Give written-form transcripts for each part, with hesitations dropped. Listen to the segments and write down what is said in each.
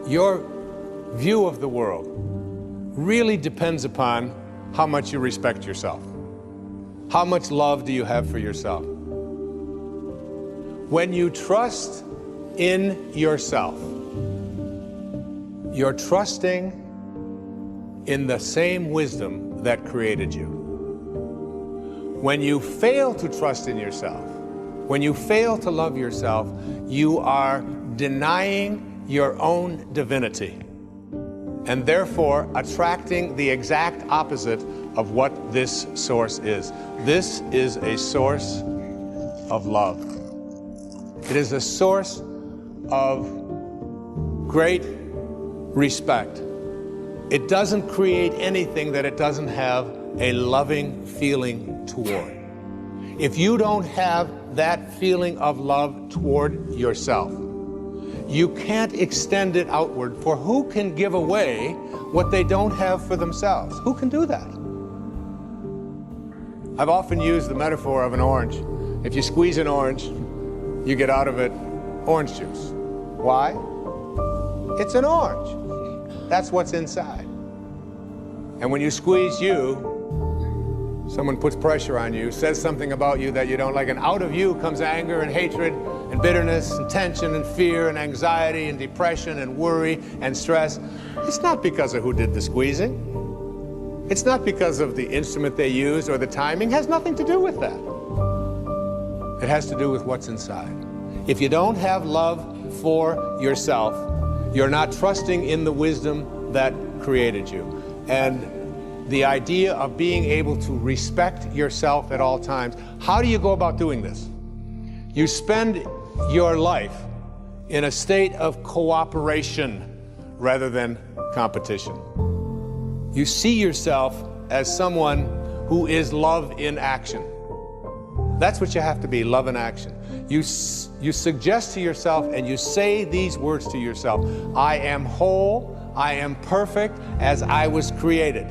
Your view of the world really depends upon how much you respect yourself. How much love do you have for yourself? When you trust in yourself, you're trusting in the same wisdom that created you. When you fail to trust in yourself, when you fail to love yourself, you are denying your own divinity and therefore attracting the exact opposite of what this source is. This is a source of love. It is a source of great respect. It doesn't create anything that it doesn't have a loving feeling toward. If you don't have that feeling of love toward yourself, you can't extend it outward, for who can give away what they don't have for themselves? Who can do that? I've often used the metaphor of an orange. If you squeeze an orange, you get out of it orange juice. Why? It's an orange. That's what's inside. And when you squeeze you, someone puts pressure on you, says something about you that you don't like, and out of you comes anger and hatred and bitterness and tension and fear and anxiety and depression and worry and stress. It's not because of who did the squeezing. It's not because of the instrument they used or the timing. It has nothing to do with that. It has to do with what's inside. If you don't have love for yourself, you're not trusting in the wisdom that created you. And the idea of being able to respect yourself at all times. How do you go about doing this? You spend your life in a state of cooperation rather than competition. You see yourself as someone who is love in action. That's what you have to be, love in action. You suggest to yourself and you say these words to yourself: I am whole, I am perfect as I was created.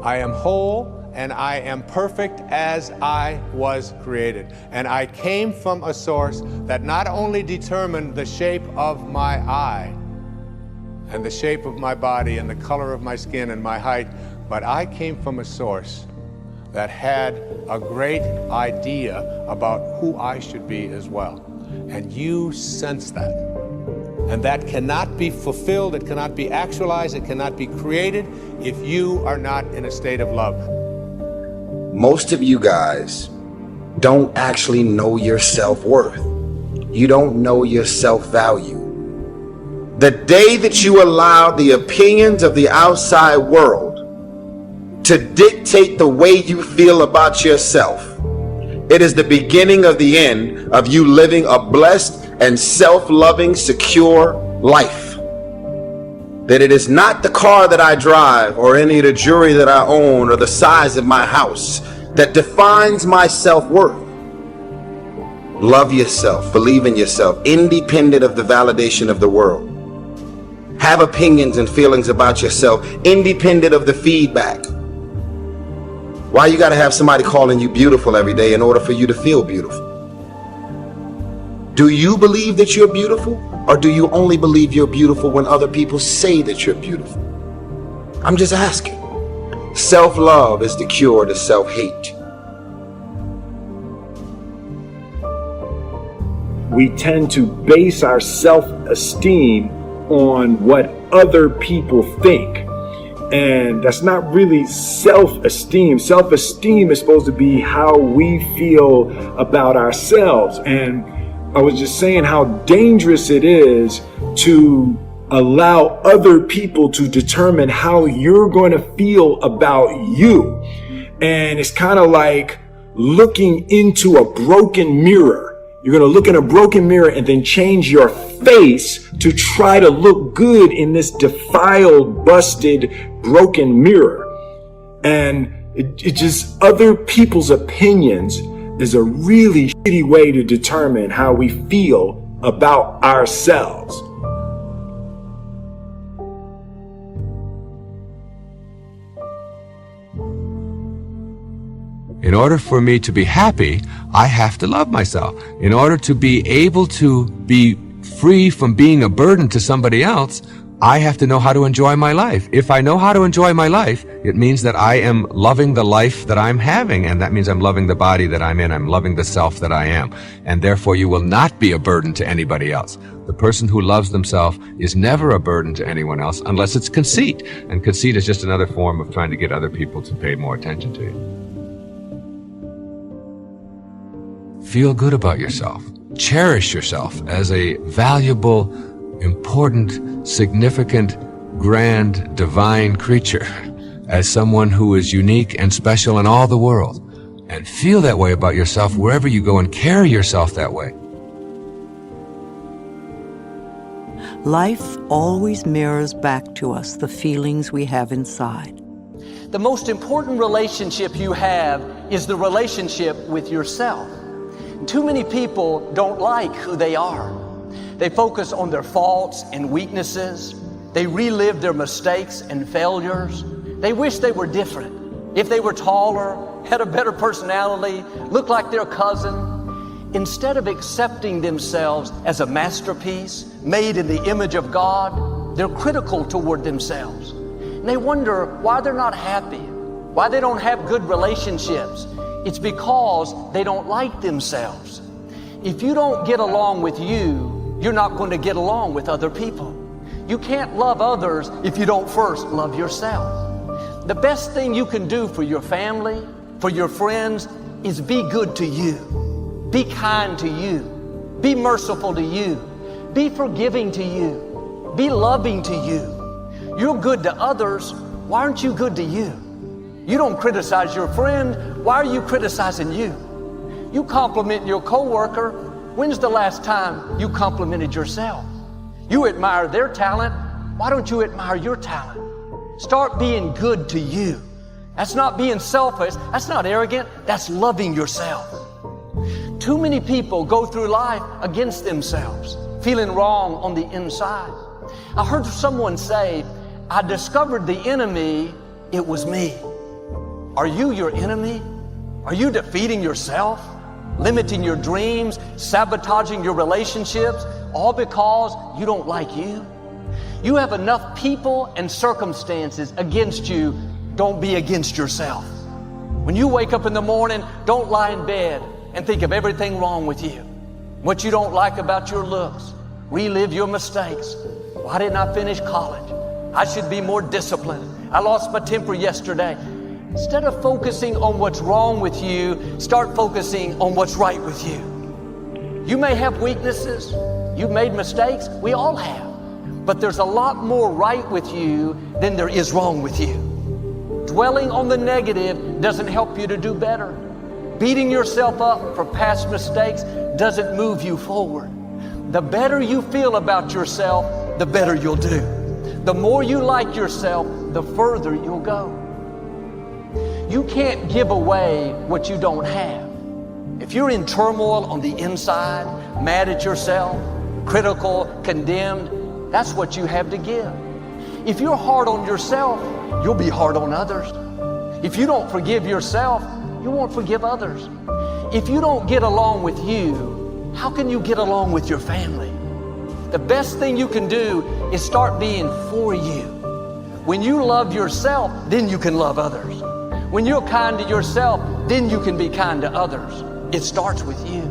I am whole and I am perfect as I was created. And I came from a source that not only determined the shape of my eye and the shape of my body and the color of my skin and my height, but I came from a source that had a great idea about who I should be as well. And you sense that. And that cannot be fulfilled, it cannot be actualized, it cannot be created if you are not in a state of love. Most of you guys don't actually know your self-worth. You don't know your self-value. The day that you allow the opinions of the outside world to dictate the way you feel about yourself, it is the beginning of the end of you living a blessed and self-loving, secure life. That it is not the car that I drive or any of the jewelry that I own or the size of my house that defines my self-worth. Love yourself, believe in yourself, independent of the validation of the world. Have opinions and feelings about yourself, independent of the feedback. Why you gotta have somebody calling you beautiful every day in order for you to feel beautiful? Do you believe that you're beautiful, or do you only believe you're beautiful when other people say that you're beautiful? I'm just asking. Self-love is the cure to self-hate. We tend to base our self-esteem on what other people think. And that's not really self-esteem. Self-esteem is supposed to be how we feel about ourselves. And I was just saying how dangerous it is to allow other people to determine how you're going to feel about you. And it's kind of like looking into a broken mirror. You're going to look in a broken mirror and then change your face to try to look good in this defiled, busted, broken mirror. And it just, other people's opinions is a really shitty way to determine how we feel about ourselves. In order for me to be happy, I have to love myself. In order to be able to be free from being a burden to somebody else, I have to know how to enjoy my life. If I know how to enjoy my life, it means that I am loving the life that I'm having, and that means I'm loving the body that I'm in. I'm loving the self that I am. And therefore, you will not be a burden to anybody else. The person who loves themselves is never a burden to anyone else unless it's conceit. And conceit is just another form of trying to get other people to pay more attention to you. Feel good about yourself. Cherish yourself as a valuable, important, significant, grand, divine creature, as someone who is unique and special in all the world. And feel that way about yourself wherever you go, and carry yourself that way. Life always mirrors back to us the feelings we have inside. The most important relationship you have is the relationship with yourself. Too many people don't like who they are. They focus on their faults and weaknesses. They relive their mistakes and failures. They wish they were different. If they were taller, had a better personality, looked like their cousin. Instead of accepting themselves as a masterpiece made in the image of God, they're critical toward themselves. And they wonder why they're not happy, why they don't have good relationships. It's because they don't like themselves. If you don't get along with you, you're not going to get along with other people. You can't love others if you don't first love yourself. The best thing you can do for your family, for your friends, is be good to you. Be kind to you. Be merciful to you. Be forgiving to you. Be loving to you. You're good to others. Why aren't you good to you? You don't criticize your friend. Why are you criticizing you? You compliment your coworker. When's the last time you complimented yourself? You admire their talent. Why don't you admire your talent? Start being good to you. That's not being selfish. That's not arrogant. That's loving yourself. Too many people go through life against themselves, feeling wrong on the inside. I heard someone say, I discovered the enemy, it was me. Are you your enemy? Are you defeating yourself, limiting your dreams, sabotaging your relationships, all because you don't like you? You have enough people and circumstances against you. Don't be against yourself. When you wake up in the morning, don't lie in bed and think of everything wrong with you, what you don't like about your looks. Relive your mistakes. Why didn't I finish college? I should be more disciplined. I lost my temper yesterday. Instead of focusing on what's wrong with you, start focusing on what's right with you. You may have weaknesses. You've made mistakes. We all have. But there's a lot more right with you than there is wrong with you. Dwelling on the negative doesn't help you to do better. Beating yourself up for past mistakes doesn't move you forward. The better you feel about yourself, the better you'll do. The more you like yourself, the further you'll go. You can't give away what you don't have. If you're in turmoil on the inside, mad at yourself, critical, condemned, that's what you have to give. If you're hard on yourself, you'll be hard on others. If you don't forgive yourself, you won't forgive others. If you don't get along with you, how can you get along with your family? The best thing you can do is start being for you. When you love yourself, then you can love others. When you're kind to yourself, then you can be kind to others. It starts with you.